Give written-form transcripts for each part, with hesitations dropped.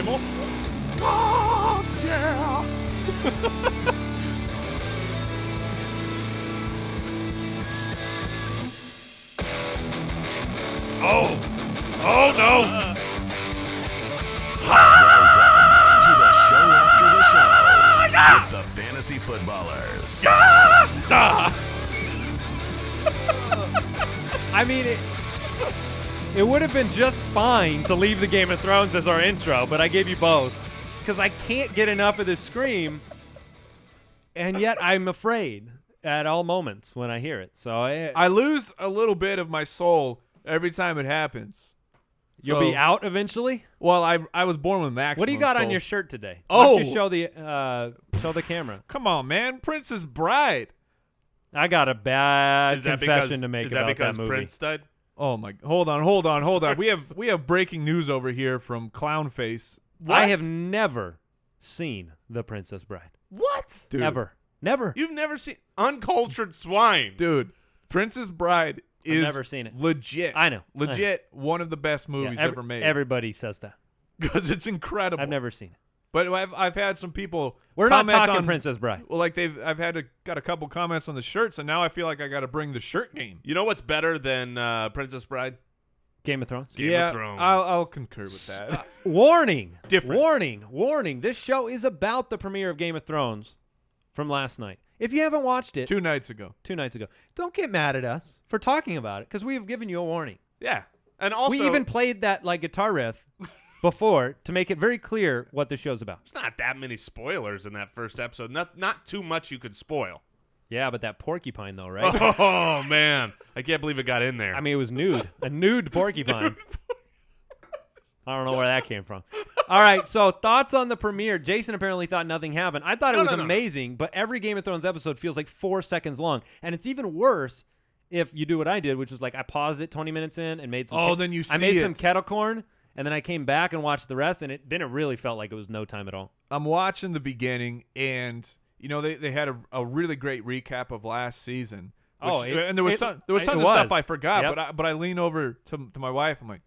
primal? Gods, yeah. Oh no! Welcome to the show after the show with the Fantasy Footballers. Yes! I mean, it would have been just fine to leave the Game of Thrones as our intro, but I gave you both because I can't get enough of this scream, and yet I'm afraid at all moments when I hear it. So I lose a little bit of my soul every time it happens. You'll So- be out eventually. Well, I was born with maximum What do you got soul. on your shirt today? Oh. Why don't you show the camera? Come on, man. Princess Bride. I got a bad Is that confession because, to make is that about because that movie. Prince died? Oh my! Hold on. We have breaking news over here from Clownface. What? I have never seen The Princess Bride. What? Dude, Ever. Never. You've never seen uncultured swine. dude. Princess Bride is never seen it. legit. I know. Legit, one of the best movies Yeah, ever made. Everybody says that. Because it's incredible. I've never seen it. But I've had some people. We're not comment talking on, Princess Bride. Well, like got a couple comments on the shirts, and now I feel like I got to bring the shirt game. You know what's better than Princess Bride? Game of Thrones. Game yeah, of Thrones. I'll concur with that. Warning. Different. Warning. This show is about the premiere of Game of Thrones from last night. If you haven't watched it 2 nights ago. 2 nights ago, don't get mad at us for talking about it because we have given you a warning. Yeah, and also We even played that like guitar riff before to make it very clear what the show's about. there's not that many spoilers in that first episode. Not too much you could spoil. Yeah, but that porcupine though, right? Oh man, I can't believe it got in there. I mean, it was nude. A nude porcupine. I don't know where that came from. All right, so thoughts on the premiere. Jason apparently thought nothing happened. I thought it was No. amazing, but every Game of Thrones episode feels like 4 seconds long. And it's even worse if you do what I did, which was like I paused it 20 minutes in and made some Then you I made see some it. kettle corn, and then I came back and watched the rest, and then it really felt like it was no time at all. I'm watching the beginning, and they had a really great recap of last season. And there was tons of stuff I forgot, Yep. but I lean over to my wife. I'm like,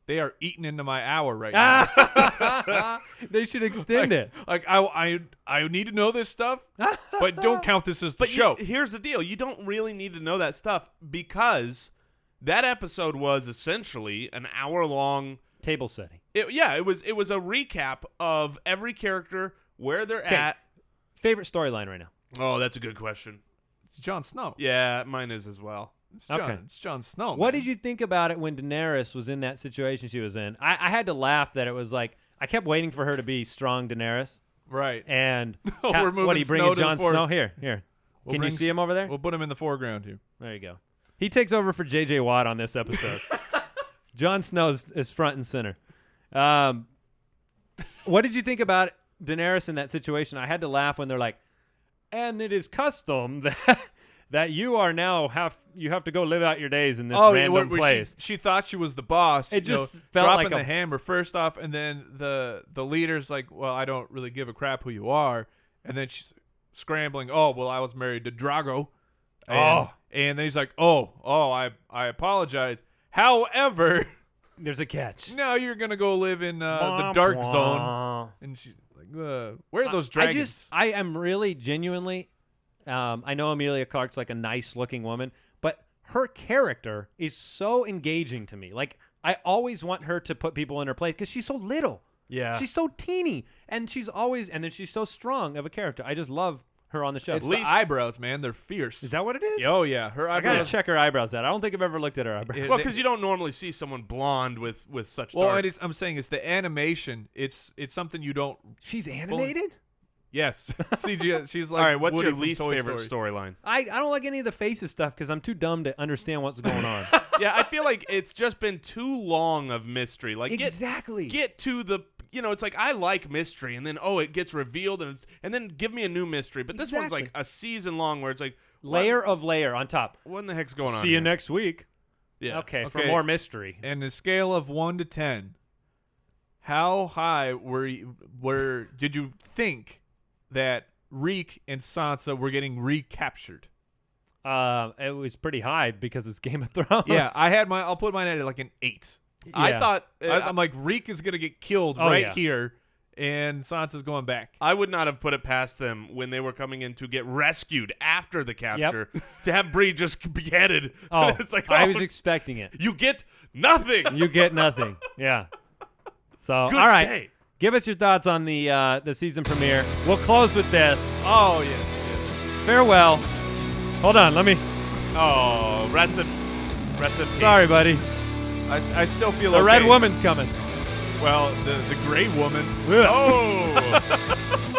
they are eating into my hour right now. They should extend it. Like I need to know this stuff, but don't count this as the But show. here's the deal: you don't really need to know that stuff because that episode was essentially an hour-long. Table setting. It was a recap of every character, where they're 'Kay. at. Favorite storyline right now? Oh, that's a good question. It's Jon Snow. Yeah, mine is as well. Okay. It's Jon Snow. What man. did you think about it when Daenerys was in that situation she was in? I had to laugh that it was like I kept waiting for her to be strong Daenerys. Right. And We're moving what are you bringing Snow to the Jon fore- Snow? Here. We'll Can you bring see him over there? We'll put him in the foreground here. There you go. He takes over for J.J. Watt on this episode. Jon Snow is front and center. What did you think about Daenerys in that situation? I had to laugh when they're like, and it is custom that you are now you have to go live out your days in this random place. She thought she was the boss. It just felt dropping like the hammer first off, and then the leader's like, "Well, I don't really give a crap who you are," and then she's scrambling. Oh, well, I was married to Drago. And then he's like, I apologize. However, There's a catch. now you're gonna go live in the dark zone, and she's like, "Where are those dragons?" I am really genuinely. I know Emilia Clarke's like a nice-looking woman, but her character is so engaging to me. Like I always want her to put people in her place because she's so little. Yeah. She's so teeny, and she's so strong of a character. I just love her on the show. It's the eyebrows, man. They're fierce. Is that what it is? Oh yeah, her I eyebrows. gotta check her eyebrows out. I don't think I've ever looked at her eyebrows. Well, because you don't normally see someone blonde with such Well, dark. I'm saying it's the animation. It's something you don't. She's animated? Yes, CGI. She's like. All right, what's Woody your from least Toy favorite Story. storyline? I don't like any of the faces stuff because I'm too dumb to understand what's going on. Yeah, I feel like it's just been too long of mystery. Like Exactly. get to the. It's like I like mystery, and then it gets revealed, and then give me a new mystery. But this one's Exactly. like a season long, where it's like Layer of layer on top. What in the heck's going on? See you here? next week. Yeah. Okay, for Okay. more mystery. And a scale of 1 to 10, how high did you think that Reek and Sansa were getting recaptured? It was pretty high because it's Game of Thrones. Yeah, I'll put mine at like an 8. I Yeah. thought I'm like, Reek is gonna get killed Oh, right yeah. here, and Sansa's going back. I would not have put it past them when they were coming in to get rescued after the capture to have Bree just beheaded. Oh, It's like, I was expecting it. you get nothing. You get nothing. Yeah. So, Good all right. day. Give us your thoughts on the season premiere. We'll close with this. Oh, yes. Farewell. Hold on. Let me. Oh, rest in peace. Sorry, buddy. I still feel The okay. red woman's coming. Well, the gray woman. Oh.